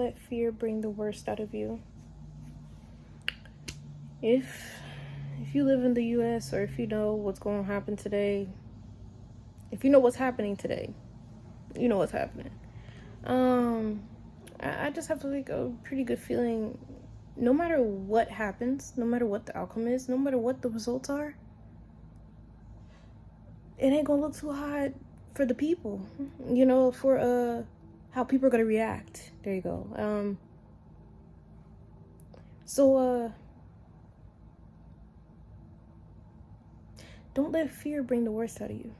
let fear bring the worst out of you. If you live in the US, or if you know what's going to happen today, if you know what's happening today, you know what's happening. I just have like a pretty good feeling, no matter what happens, no matter what the outcome is, no matter what the results are, it ain't gonna look too hot for the people, for how people are gonna react. There you go. Don't let fear bring the worst out of you.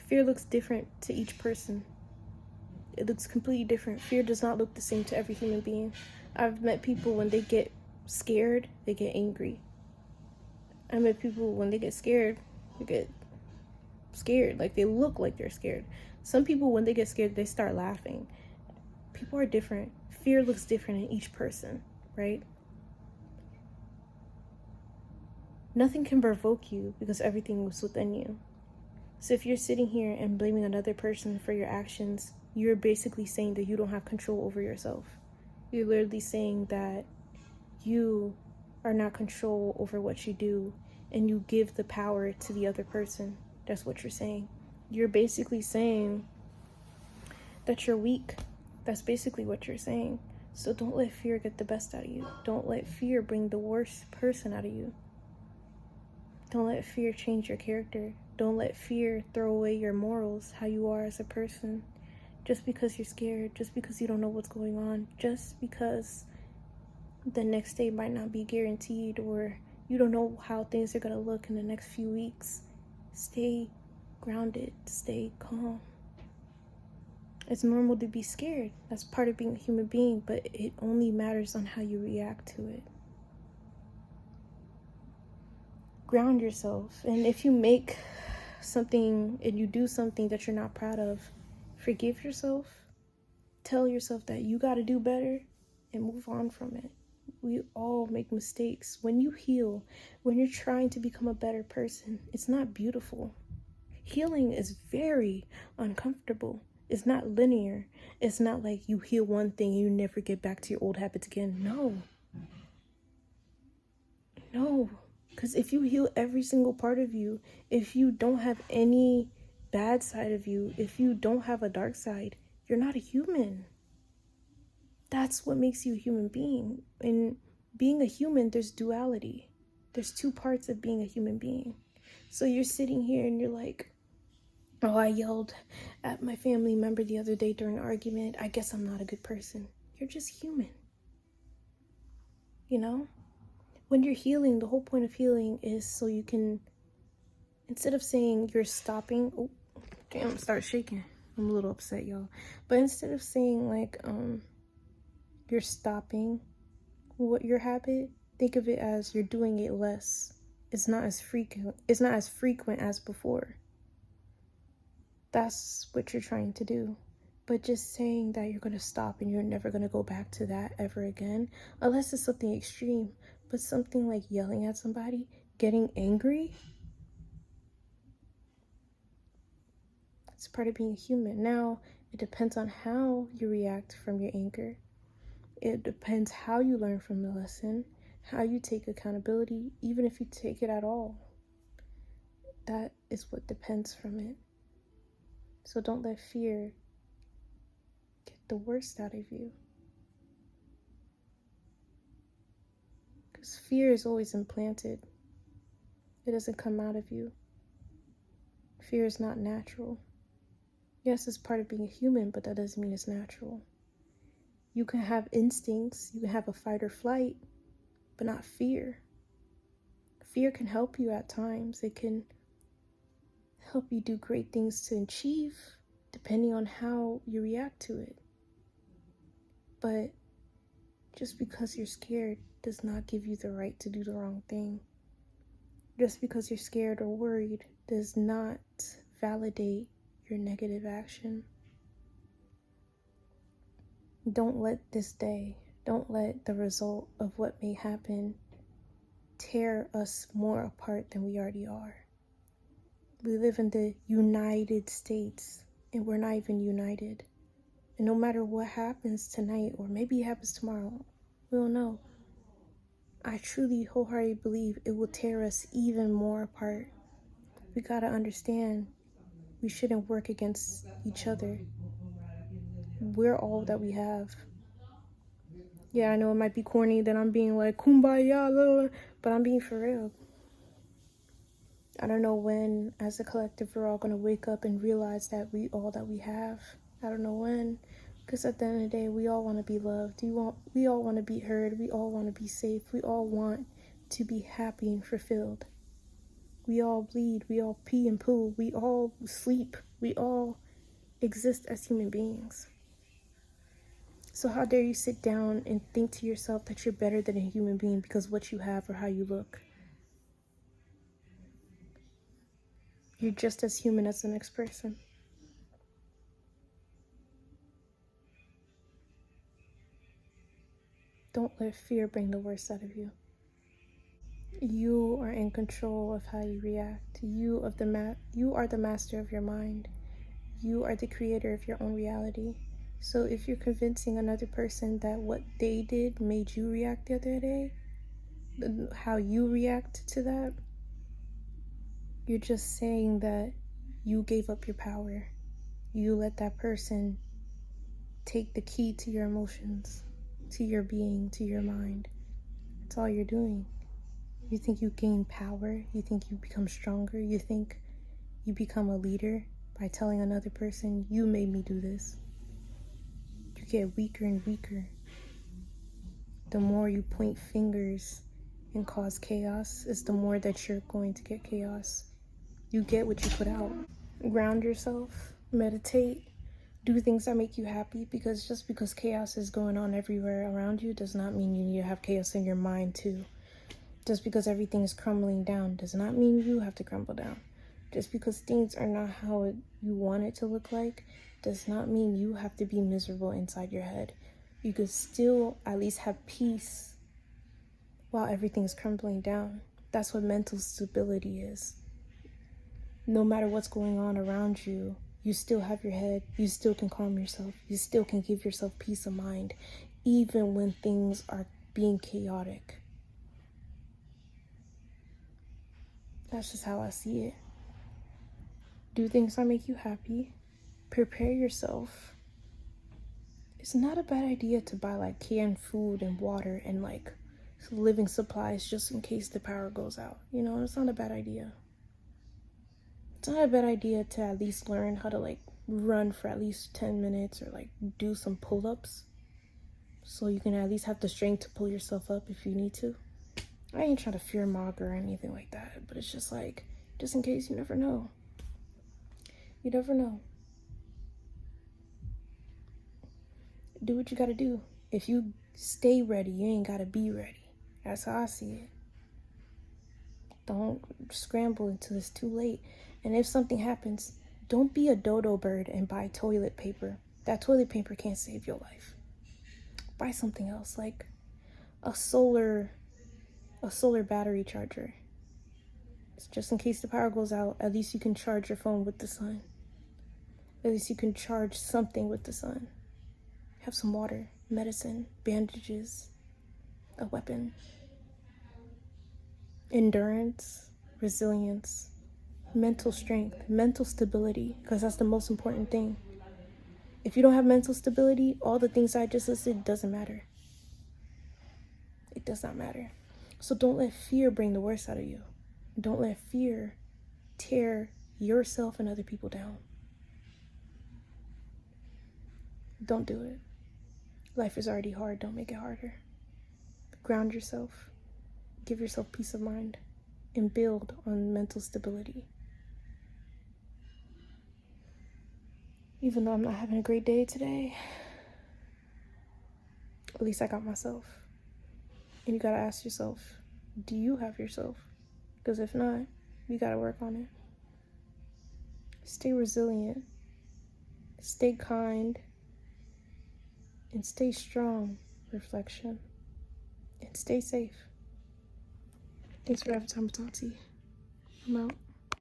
Fear looks different to each person. It looks completely different. Fear does not look the same to every human being. I've met people, when they get scared, they get angry. I met people, when they get scared, they get scared. Like, they look like they're scared. Some people, when they get scared, they start laughing. People are different. Fear looks different in each person, right? Nothing can provoke you because everything was within you. So if you're sitting here and blaming another person for your actions, you're basically saying that you don't have control over yourself. You're literally saying that you are not control over what you do, and you give the power to the other person. That's what you're saying. You're basically saying that you're weak. That's basically what you're saying. So don't let fear get the best out of you. Don't let fear bring the worst person out of you. Don't let fear change your character. Don't let fear throw away your morals, how you are as a person. Just because you're scared, just because you don't know what's going on, just because the next day might not be guaranteed, or you don't know how things are going to look in the next few weeks. Stay grounded, stay calm. It's normal to be scared. That's part of being a human being, but it only matters on how you react to it. Ground yourself. And if you make something and you do something that you're not proud of, forgive yourself. Tell yourself that you got to do better and move on from it. We all make mistakes. When you heal, when you're trying to become a better person, it's not beautiful. Healing is very uncomfortable. It's not linear. It's not like you heal one thing and you never get back to your old habits again. No. Because if you heal every single part of you, if you don't have any bad side of you, if you don't have a dark side, you're not a human. That's what makes you a human being. In being a human, there's duality. There's two parts of being a human being. So you're sitting here and you're like, oh, I yelled at my family member the other day during an argument. I guess I'm not a good person. You're just human. When you're healing, the whole point of healing is so you can, instead of saying you're stopping, oh, damn, start shaking. I'm a little upset, y'all. But instead of saying like, you're stopping your habit, think of it as you're doing it less. It's not as frequent as before. That's what you're trying to do. But just saying that you're going to stop and you're never going to go back to that ever again, unless it's something extreme. But something like yelling at somebody, getting angry, it's part of being a human. Now, it depends on how you react from your anger. It depends how you learn from the lesson, how you take accountability, even if you take it at all. That is what depends from it. So don't let fear get the worst out of you. Because fear is always implanted. It doesn't come out of you. Fear is not natural. Yes, it's part of being a human, but that doesn't mean it's natural. You can have instincts, you can have a fight or flight, but not fear. Fear can help you at times. It can help you do great things to achieve, depending on how you react to it. But just because you're scared does not give you the right to do the wrong thing. Just because you're scared or worried does not validate your negative action. Don't let this day, don't let the result of what may happen tear us more apart than we already are. We live in the United States, and we're not even united. And no matter what happens tonight, or maybe it happens tomorrow, we don't know. I truly wholeheartedly believe it will tear us even more apart. We gotta understand we shouldn't work against each other. We're all that we have. Yeah, I know it might be corny that I'm being like kumbaya, but I'm being for real. I don't know when, as a collective, we're all gonna wake up and realize that we all that we have. I don't know when, because at the end of the day, we all want to be loved. We all want to be heard. We all want to be safe. We all want to be happy and fulfilled. We all bleed. We all pee and poo. We all sleep. We all exist as human beings. So how dare you sit down and think to yourself that you're better than a human being because of what you have or how you look? You're just as human as the next person. Don't let fear bring the worst out of you. You are in control of how you react. You are the master of your mind. You are the creator of your own reality. So if you're convincing another person that what they did made you react the other day, how you react to that, you're just saying that you gave up your power. You let that person take the key to your emotions, to your being, to your mind. That's all you're doing. You think you gain power. You think you become stronger. You think you become a leader by telling another person, you made me do this. You get weaker and weaker. The more you point fingers and cause chaos, is the more that you're going to get chaos. You get what you put out. Ground yourself, meditate, do things that make you happy, because just because chaos is going on everywhere around you does not mean you need to have chaos in your mind too. Just because everything is crumbling down does not mean you have to crumble down. Just because things are not how you want it to look like does not mean you have to be miserable inside your head. You could still at least have peace while everything is crumbling down. That's what mental stability is. No matter what's going on around you, you still have your head. You still can calm yourself. You still can give yourself peace of mind, even when things are being chaotic. That's just how I see it. Do things that make you happy. Prepare yourself. It's not a bad idea to buy like canned food and water and like living supplies just in case the power goes out. You know, it's not a bad idea. It's not a bad idea to at least learn how to like run for at least 10 minutes or like do some pull-ups so you can at least have the strength to pull yourself up if you need to. I ain't trying to fear monger or anything like that, but it's just like, just in case, you never know. You never know. Do what you gotta do. If you stay ready, you ain't gotta be ready. That's how I see it. Don't scramble until it's too late. And if something happens, don't be a dodo bird and buy toilet paper. That toilet paper can't save your life. Buy something else, like a solar battery charger. It's just in case the power goes out, at least you can charge your phone with the sun. At least you can charge something with the sun. Have some water, medicine, bandages, a weapon. Endurance, resilience, mental strength, mental stability, because that's the most important thing. If you don't have mental stability, all the things I just listed doesn't matter. It does not matter. So don't let fear bring the worst out of you. Don't let fear tear yourself and other people down. Don't do it. Life is already hard. Don't make it harder. Ground yourself. Give yourself peace of mind. And build on mental stability. Even though I'm not having a great day today, at least I got myself. And you gotta ask yourself, do you have yourself? Because if not, you gotta work on it. Stay resilient. Stay kind. And stay strong. Reflection. And stay safe. Thanks for having time with Tati. I'm out.